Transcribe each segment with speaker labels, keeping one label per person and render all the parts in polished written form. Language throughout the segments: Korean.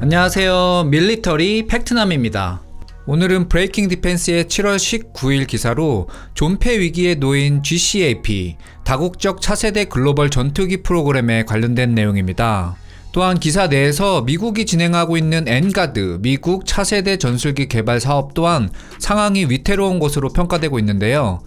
Speaker 1: 안녕하세요. 밀리터리 팩트남입니다. 오늘은 브레이킹 디펜스의 7월 19일 기사로 존폐 위기에 놓인 GCAP, 다국적 차세대 글로벌 전투기 프로그램에 관련된 내용입니다. 또한 기사 내에서 미국이 진행하고 있는 엔가드, 미국 차세대 전술기 개발 사업 또한 상황이 위태로운 것으로 평가되고 있는데요.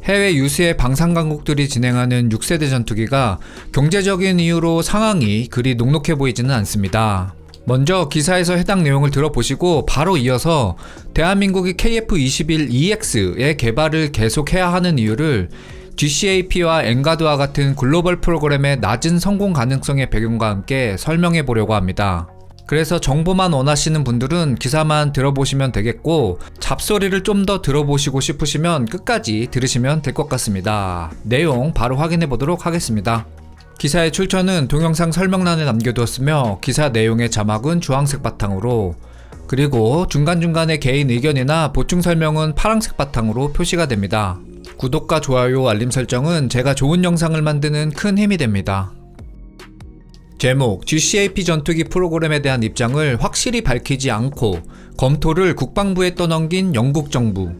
Speaker 1: 해외 유수의 방산강국들이 진행하는 6세대 전투기가 경제적인 이유로 상황이 그리 녹록해 보이지는 않습니다. 먼저 기사에서 해당 내용을 들어보시고 바로 이어서 대한민국이 KF-21EX의 개발을 계속해야 하는 이유를 GCAP와 엔가드와 같은 글로벌 프로그램의 낮은 성공 가능성의 배경과 함께 설명해 보려고 합니다. 그래서 정보만 원하시는 분들은 기사만 들어보시면 되겠고, 잡소리를 좀 더 들어보시고 싶으시면 끝까지 들으시면 될 것 같습니다. 내용 바로 확인해 보도록 하겠습니다. 기사의 출처는 동영상 설명란에 남겨두었으며 기사 내용의 자막은 주황색 바탕으로, 그리고 중간중간에 개인 의견이나 보충 설명은 파란색 바탕으로 표시가 됩니다. 구독과 좋아요, 알림 설정은 제가 좋은 영상을 만드는 큰 힘이 됩니다. 제목: GCAP 전투기 프로그램에 대한 입장을 확실히 밝히지 않고 검토를 국방부에 떠넘긴 영국 정부.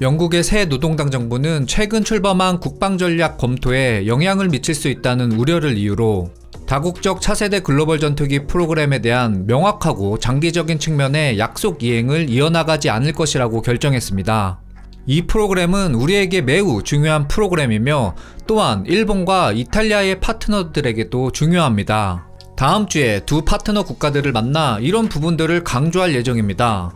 Speaker 1: 영국의 새 노동당 정부는 최근 출범한 국방전략 검토에 영향을 미칠 수 있다는 우려를 이유로 다국적 차세대 글로벌 전투기 프로그램에 대한 명확하고 장기적인 측면의 약속 이행을 이어나가지 않을 것이라고 결정했습니다. 이 프로그램은 우리에게 매우 중요한 프로그램이며 또한 일본과 이탈리아의 파트너들에게도 중요합니다. 다음 주에 두 파트너 국가들을 만나 이런 부분들을 강조할 예정입니다.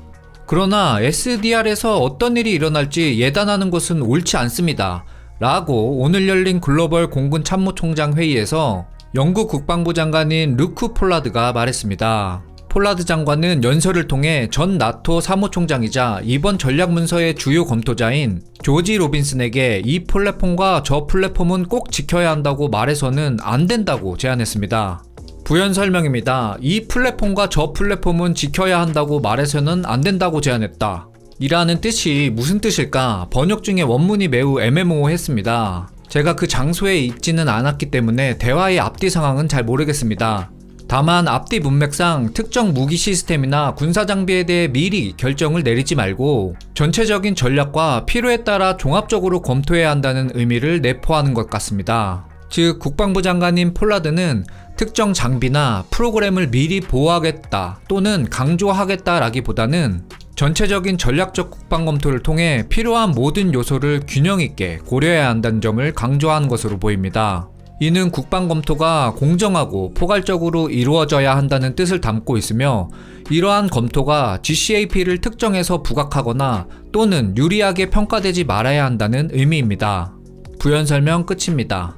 Speaker 1: 그러나 SDR에서 어떤 일이 일어날지 예단하는 것은 옳지 않습니다. 라고 오늘 열린 글로벌 공군 참모총장 회의에서 영국 국방부 장관인 루크 폴라드가 말했습니다. 폴라드 장관은 연설을 통해 전 나토 사무총장이자 이번 전략문서의 주요 검토자인 조지 로빈슨에게 이 플랫폼과 저 플랫폼은 꼭 지켜야 한다고 말해서는 안 된다고 제안했습니다. 부연 설명입니다. 이 플랫폼과 저 플랫폼은 지켜야 한다고 말해서는 안 된다고 제안했다. 이라는 뜻이 무슨 뜻일까? 번역 중에 원문이 매우 애매모호했습니다. 제가 그 장소에 있지는 않았기 때문에 대화의 앞뒤 상황은 잘 모르겠습니다. 다만 앞뒤 문맥상 특정 무기 시스템이나 군사 장비에 대해 미리 결정을 내리지 말고 전체적인 전략과 필요에 따라 종합적으로 검토해야 한다는 의미를 내포하는 것 같습니다. 즉, 국방부 장관인 폴라드는 특정 장비나 프로그램을 미리 보호하겠다 또는 강조하겠다라기보다는 전체적인 전략적 국방 검토를 통해 필요한 모든 요소를 균형 있게 고려해야 한다는 점을 강조하는 것으로 보입니다. 이는 국방 검토가 공정하고 포괄적으로 이루어져야 한다는 뜻을 담고 있으며, 이러한 검토가 GCAP를 특정해서 부각하거나 또는 유리하게 평가되지 말아야 한다는 의미입니다. 부연 설명 끝입니다.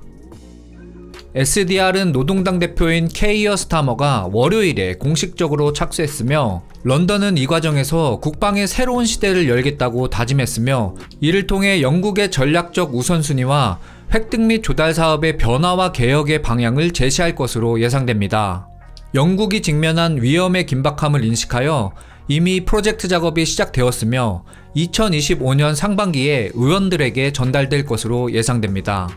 Speaker 1: SDR은 노동당 대표인 케이어 스타머가 월요일에 공식적으로 착수했으며, 런던은 이 과정에서 국방의 새로운 시대를 열겠다고 다짐했으며, 이를 통해 영국의 전략적 우선순위와 획득 및 조달 사업의 변화와 개혁의 방향을 제시할 것으로 예상됩니다. 영국이 직면한 위험의 긴박함을 인식하여 이미 프로젝트 작업이 시작되었으며 2025년 상반기에 의원들에게 전달될 것으로 예상됩니다.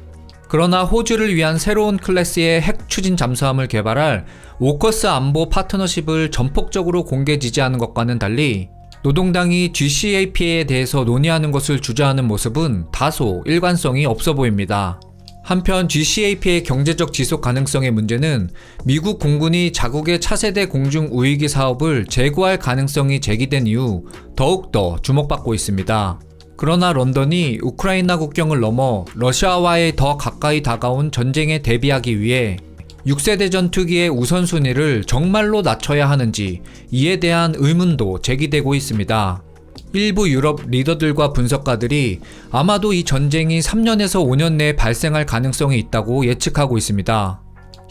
Speaker 1: 그러나 호주를 위한 새로운 클래스의 핵 추진 잠수함을 개발할 오커스 안보 파트너십을 전폭적으로 공개 지지하는 것과는 달리 노동당이 GCAP에 대해서 논의하는 것을 주저하는 모습은 다소 일관성이 없어 보입니다. 한편 GCAP의 경제적 지속 가능성의 문제는 미국 공군이 자국의 차세대 공중 우위기 사업을 재고할 가능성이 제기된 이후 더욱더 주목받고 있습니다. 그러나 런던이 우크라이나 국경을 넘어 러시아와의 더 가까이 다가온 전쟁에 대비하기 위해 6세대 전투기의 우선순위를 정말로 낮춰야 하는지 이에 대한 의문도 제기되고 있습니다. 일부 유럽 리더들과 분석가들이 아마도 이 전쟁이 3년에서 5년 내에 발생할 가능성이 있다고 예측하고 있습니다.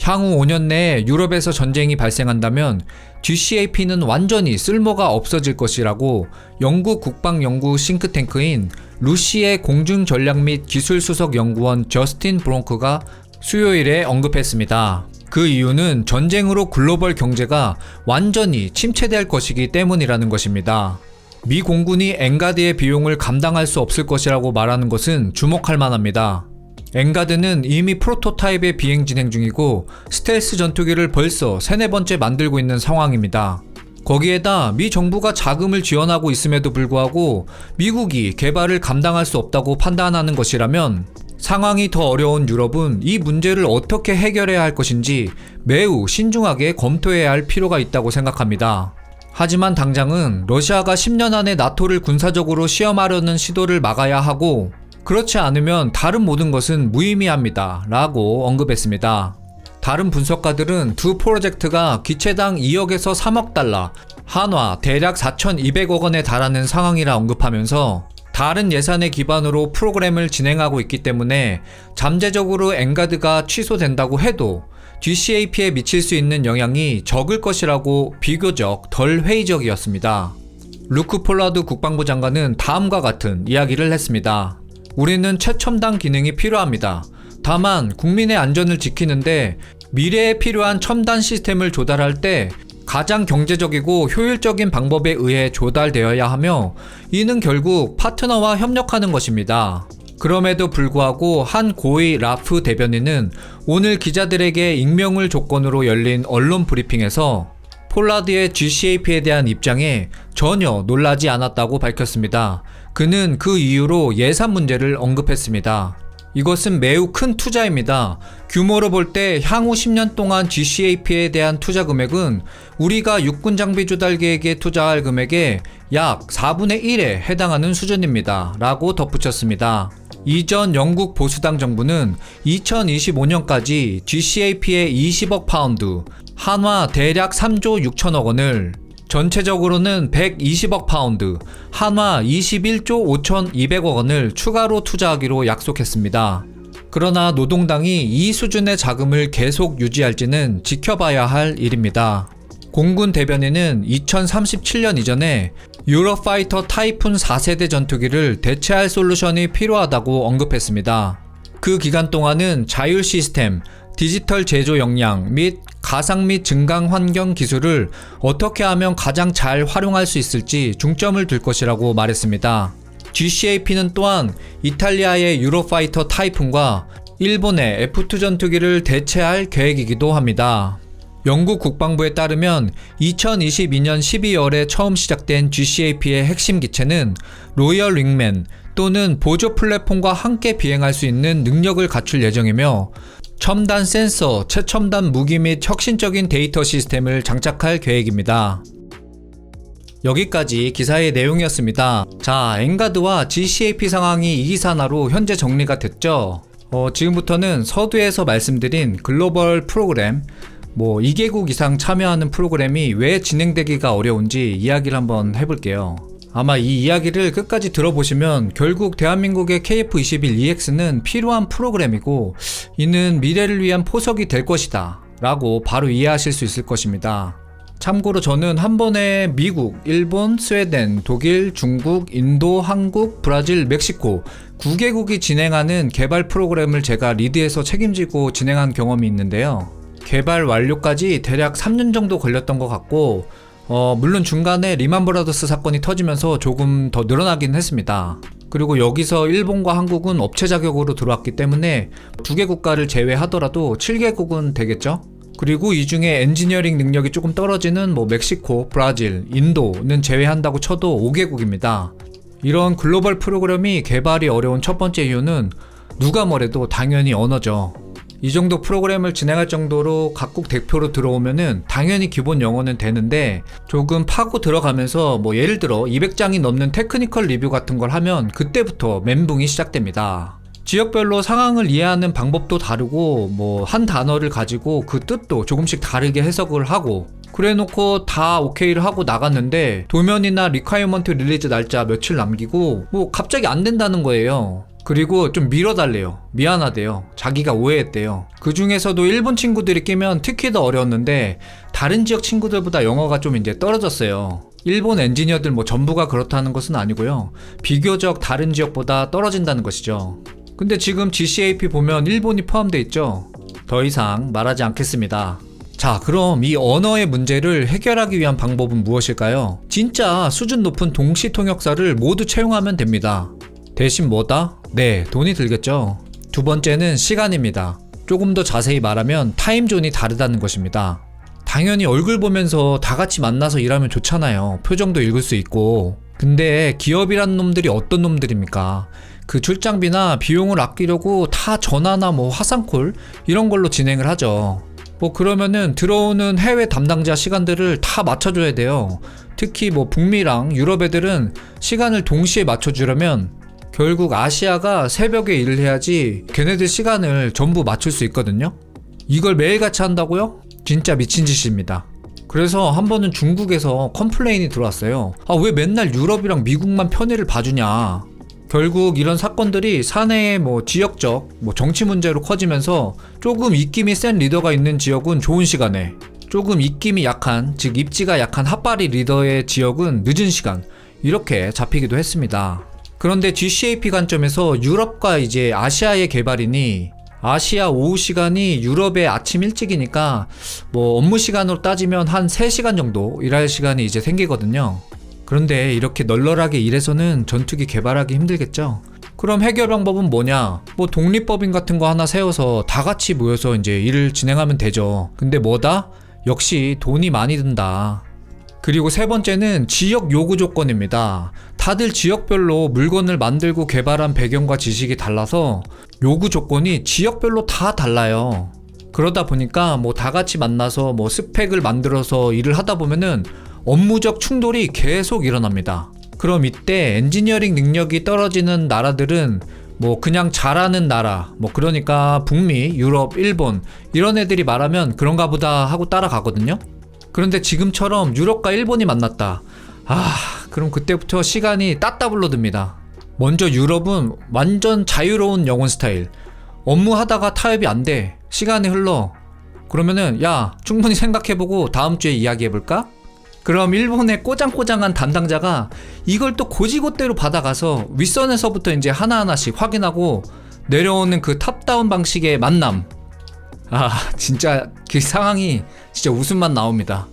Speaker 1: 향후 5년 내에 유럽에서 전쟁이 발생한다면 GCAP는 완전히 쓸모가 없어질 것이라고 영국 국방연구 싱크탱크인 루시의 공중전략 및 기술수석연구원 저스틴 브롱크가 수요일에 언급했습니다. 그 이유는 전쟁으로 글로벌 경제가 완전히 침체될 것이기 때문이라는 것입니다. 미 공군이 엔가드의 비용을 감당할 수 없을 것이라고 말하는 것은 주목할 만합니다. 엔가드는 이미 프로토타입의 비행 진행 중이고 스텔스 전투기를 벌써 3-4번째 만들고 있는 상황입니다. 거기에다 미 정부가 자금을 지원하고 있음에도 불구하고 미국이 개발을 감당할 수 없다고 판단하는 것이라면 상황이 더 어려운 유럽은 이 문제를 어떻게 해결해야 할 것인지 매우 신중하게 검토해야 할 필요가 있다고 생각합니다. 하지만 당장은 러시아가 10년 안에 나토를 군사적으로 시험하려는 시도를 막아야 하고 그렇지 않으면 다른 모든 것은 무의미합니다 라고 언급했습니다. 다른 분석가들은 두 프로젝트가 기체당 2억에서 3억 달러, 한화 대략 4,200억 원에 달하는 상황이라 언급하면서 다른 예산의 기반으로 프로그램을 진행하고 있기 때문에 잠재적으로 엔가드가 취소된다고 해도 GCAP에 미칠 수 있는 영향이 적을 것이라고 비교적 덜 회의적이었습니다. 루크 폴라드 국방부 장관은 다음과 같은 이야기를 했습니다. 우리는 최첨단 기능이 필요합니다. 다만 국민의 안전을 지키는데 미래에 필요한 첨단 시스템을 조달할 때 가장 경제적이고 효율적인 방법에 의해 조달되어야 하며 이는 결국 파트너와 협력하는 것입니다. 그럼에도 불구하고 한 고위 라프 대변인은 오늘 기자들에게 익명을 조건으로 열린 언론 브리핑에서 폴라드의 GCAP에 대한 입장에 전혀 놀라지 않았다고 밝혔습니다. 그는 그 이유로 예산 문제를 언급했습니다. 이것은 매우 큰 투자입니다. 규모로 볼 때 향후 10년 동안 GCAP에 대한 투자 금액은 우리가 육군 장비 조달 계획에 투자할 금액의 약 4분의 1에 해당하는 수준입니다. 라고 덧붙였습니다. 이전 영국 보수당 정부는 2025년까지 GCAP에 20억 파운드, 한화 대략 3조 6천억 원을, 전체적으로는 120억 파운드, 한화 21조 5,200억 원을 추가로 투자하기로 약속했습니다. 그러나 노동당이 이 수준의 자금을 계속 유지할지는 지켜봐야 할 일입니다. 공군 대변인은 2037년 이전에 유로파이터 타이푼 4세대 전투기를 대체할 솔루션이 필요하다고 언급했습니다. 그 기간 동안은 자율 시스템, 디지털 제조 역량 및 가상 및 증강 환경 기술을 어떻게 하면 가장 잘 활용할 수 있을지 중점을 둘 것이라고 말했습니다. GCAP는 또한 이탈리아의 유로파이터 타이푼과 일본의 F2 전투기를 대체할 계획이기도 합니다. 영국 국방부에 따르면 2022년 12월에 처음 시작된 GCAP의 핵심 기체는 로열 윙맨 또는 보조 플랫폼과 함께 비행할 수 있는 능력을 갖출 예정이며 첨단 센서, 최첨단 무기 및 혁신적인 데이터 시스템을 장착할 계획입니다. 여기까지 기사의 내용이었습니다. 자, 엔가드와 GCAP 상황이 이 기사 하나로 현재 정리가 됐죠. 지금부터는 서두에서 말씀드린 글로벌 프로그램 2개국 이상 참여하는 프로그램이 왜 진행되기가 어려운지 이야기를 한번 해볼게요. 아마 이 이야기를 끝까지 들어보시면 결국 대한민국의 KF-21EX는 필요한 프로그램이고 이는 미래를 위한 포석이 될 것이다 라고 바로 이해하실 수 있을 것입니다. 참고로 저는 한 번에 미국, 일본, 스웨덴, 독일, 중국, 인도, 한국, 브라질, 멕시코 9개국이 진행하는 개발 프로그램을 제가 리드해서 책임지고 진행한 경험이 있는데요. 개발 완료까지 대략 3년 정도 걸렸던 것 같고 물론 중간에 리만 브라더스 사건이 터지면서 조금 더 늘어나긴 했습니다. 그리고 여기서 일본과 한국은 업체 자격으로 들어왔기 때문에 2개 국가를 제외하더라도 7개국은 되겠죠? 그리고 이 중에 엔지니어링 능력이 조금 떨어지는 멕시코, 브라질, 인도는 제외한다고 쳐도 5개국입니다. 이런 글로벌 프로그램이 개발이 어려운 첫 번째 이유는 누가 뭐래도 당연히 언어죠. 이 정도 프로그램을 진행할 정도로 각국 대표로 들어오면은 당연히 기본 영어는 되는데 조금 파고 들어가면서 예를 들어 200장이 넘는 테크니컬 리뷰 같은 걸 하면 그때부터 멘붕이 시작됩니다. 지역별로 상황을 이해하는 방법도 다르고 한 단어를 가지고 그 뜻도 조금씩 다르게 해석을 하고 그래 놓고 다 오케이를 하고 나갔는데 도면이나 리콰이어먼트 릴리즈 날짜 며칠 남기고 갑자기 안 된다는 거예요. 그리고 좀 밀어달래요. 미안하대요. 자기가 오해했대요. 그 중에서도 일본 친구들이 끼면 특히 더 어려웠는데 다른 지역 친구들보다 영어가 좀 이제 떨어졌어요. 일본 엔지니어들 전부가 그렇다는 것은 아니고요. 비교적 다른 지역보다 떨어진다는 것이죠. 근데 지금 GCAP 보면 일본이 포함되어 있죠. 더 이상 말하지 않겠습니다. 자, 그럼 이 언어의 문제를 해결하기 위한 방법은 무엇일까요? 진짜 수준 높은 동시 통역사를 모두 채용하면 됩니다. 대신 뭐다? 네, 돈이 들겠죠. 두 번째는 시간입니다. 조금 더 자세히 말하면 타임존이 다르다는 것입니다. 당연히 얼굴 보면서 다 같이 만나서 일하면 좋잖아요. 표정도 읽을 수 있고. 근데 기업이란 놈들이 어떤 놈들입니까? 그 출장비나 비용을 아끼려고 다 전화나 뭐 화상콜 이런 걸로 진행을 하죠. 뭐 그러면은 들어오는 해외 담당자 시간들을 다 맞춰줘야 돼요. 특히 뭐 북미랑 유럽 애들은 시간을 동시에 맞춰주려면 결국 아시아가 새벽에 일을 해야지 걔네들 시간을 전부 맞출 수 있거든요. 이걸 매일같이 한다고요? 진짜 미친 짓입니다. 그래서 한 번은 중국에서 컴플레인이 들어왔어요. 아, 왜 맨날 유럽이랑 미국만 편의를 봐주냐. 결국 이런 사건들이 사내의 뭐 지역적 뭐 정치 문제로 커지면서 조금 입김이 센 리더가 있는 지역은 좋은 시간에, 조금 입김이 약한, 즉 입지가 약한 핫바리 리더의 지역은 늦은 시간, 이렇게 잡히기도 했습니다. 그런데 GCAP 관점에서 유럽과 이제 아시아의 개발이니 아시아 오후 시간이 유럽의 아침 일찍이니까 뭐 업무 시간으로 따지면 한 3시간 정도 일할 시간이 이제 생기거든요. 그런데 이렇게 널널하게 일해서는 전투기 개발하기 힘들겠죠. 그럼 해결 방법은 뭐냐? 뭐 독립법인 같은 거 하나 세워서 다 같이 모여서 이제 일을 진행하면 되죠. 근데 뭐다? 역시 돈이 많이 든다. 그리고 세 번째는 지역 요구 조건입니다. 다들 지역별로 물건을 만들고 개발한 배경과 지식이 달라서 요구 조건이 지역별로 다 달라요. 그러다 보니까 뭐 다 같이 만나서 뭐 스펙을 만들어서 일을 하다 보면은 업무적 충돌이 계속 일어납니다. 그럼 이때 엔지니어링 능력이 떨어지는 나라들은 뭐 그냥 잘하는 나라, 뭐 그러니까 북미, 유럽, 일본 이런 애들이 말하면 그런가 보다 하고 따라가거든요. 그런데 지금처럼 유럽과 일본이 만났다. 그럼 그때부터 시간이 따따블로 듭니다. 먼저 유럽은 완전 자유로운 영혼 스타일. 업무하다가 타협이 안 돼. 시간이 흘러. 그러면은 야, 충분히 생각해보고 다음 주에 이야기해볼까? 그럼 일본의 꼬장꼬장한 담당자가 이걸 또 고지고대로 받아가서 윗선에서부터 이제 하나하나씩 확인하고 내려오는 그 탑다운 방식의 만남. 진짜 그 상황이 진짜 웃음만 나옵니다.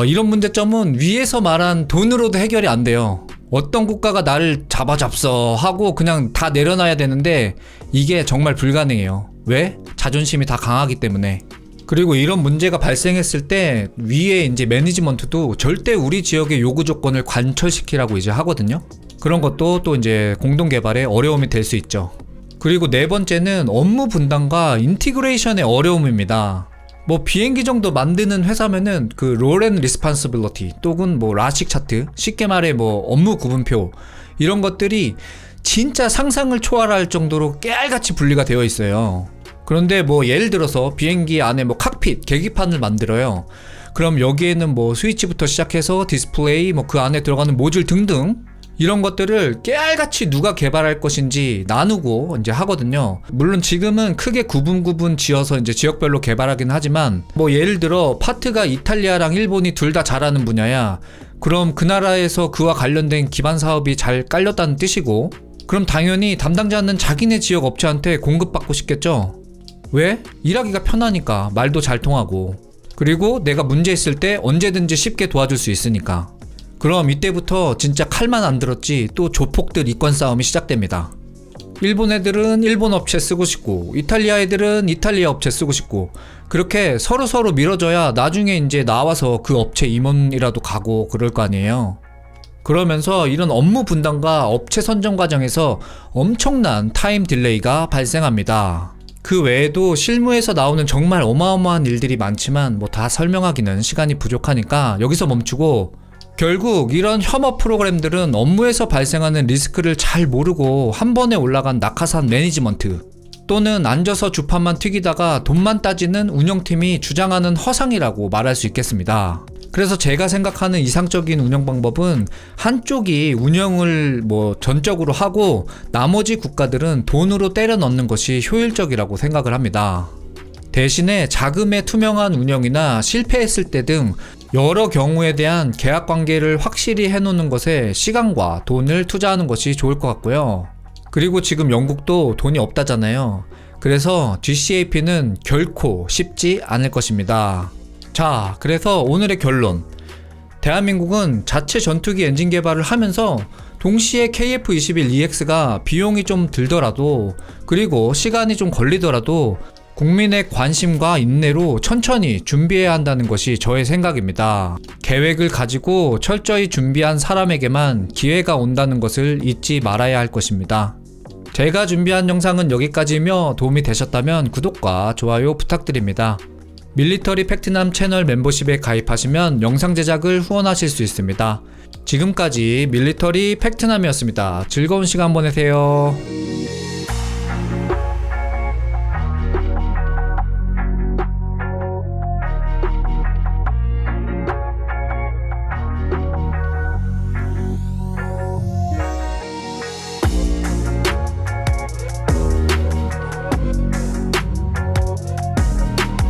Speaker 1: 이런 문제점은 위에서 말한 돈으로도 해결이 안 돼요. 어떤 국가가 나를 잡아잡서 하고 그냥 다 내려놔야 되는데 이게 정말 불가능해요. 왜? 자존심이 다 강하기 때문에. 그리고 이런 문제가 발생했을 때 위에 이제 매니지먼트도 절대 우리 지역의 요구 조건을 관철시키라고 이제 하거든요. 그런 것도 또 이제 공동 개발에 어려움이 될 수 있죠. 그리고 네 번째는 업무 분담과 인티그레이션의 어려움입니다. 뭐 비행기 정도 만드는 회사면은 그 롤 앤 리스폰시빌리티 또는 뭐 라식 차트, 쉽게 말해 뭐 업무 구분표 이런 것들이 진짜 상상을 초월할 정도로 깨알같이 분리가 되어 있어요. 그런데 뭐 예를 들어서 비행기 안에 뭐 칵핏, 계기판을 만들어요. 그럼 여기에는 뭐 스위치부터 시작해서 디스플레이, 뭐 그 안에 들어가는 모듈 등등 이런 것들을 깨알같이 누가 개발할 것인지 나누고 이제 하거든요. 물론 지금은 크게 구분 지어서 이제 지역별로 개발하긴 하지만 뭐 예를 들어 파트가 이탈리아랑 일본이 둘 다 잘하는 분야야. 그럼 그 나라에서 그와 관련된 기반 사업이 잘 깔렸다는 뜻이고, 그럼 당연히 담당자는 자기네 지역 업체한테 공급받고 싶겠죠. 왜? 일하기가 편하니까, 말도 잘 통하고, 그리고 내가 문제 있을 때 언제든지 쉽게 도와줄 수 있으니까. 그럼 이때부터 진짜 칼만 안 들었지 또 조폭들 이권 싸움이 시작됩니다. 일본 애들은 일본 업체 쓰고 싶고 이탈리아 애들은 이탈리아 업체 쓰고 싶고 그렇게 서로 밀어줘야 나중에 이제 나와서 그 업체 임원이라도 가고 그럴 거 아니에요. 그러면서 이런 업무 분담과 업체 선정 과정에서 엄청난 타임 딜레이가 발생합니다. 그 외에도 실무에서 나오는 정말 어마어마한 일들이 많지만 뭐 다 설명하기는 시간이 부족하니까 여기서 멈추고, 결국 이런 혐오 프로그램들은 업무에서 발생하는 리스크를 잘 모르고 한 번에 올라간 낙하산 매니지먼트 또는 앉아서 주판만 튀기다가 돈만 따지는 운영팀이 주장하는 허상이라고 말할 수 있겠습니다. 그래서 제가 생각하는 이상적인 운영 방법은 한쪽이 운영을 뭐 전적으로 하고 나머지 국가들은 돈으로 때려 넣는 것이 효율적이라고 생각을 합니다. 대신에 자금의 투명한 운영이나 실패했을 때 등 여러 경우에 대한 계약 관계를 확실히 해놓는 것에 시간과 돈을 투자하는 것이 좋을 것 같고요. 그리고 지금 영국도 돈이 없다잖아요. 그래서 GCAP는 결코 쉽지 않을 것입니다. 자, 그래서 오늘의 결론. 대한민국은 자체 전투기 엔진 개발을 하면서 동시에 KF-21EX가 비용이 좀 들더라도, 그리고 시간이 좀 걸리더라도 국민의 관심과 인내로 천천히 준비해야 한다는 것이 저의 생각입니다. 계획을 가지고 철저히 준비한 사람에게만 기회가 온다는 것을 잊지 말아야 할 것입니다. 제가 준비한 영상은 여기까지이며 도움이 되셨다면 구독과 좋아요 부탁드립니다. 밀리터리 팩트남 채널 멤버십에 가입하시면 영상 제작을 후원하실 수 있습니다. 지금까지 밀리터리 팩트남이었습니다. 즐거운 시간 보내세요.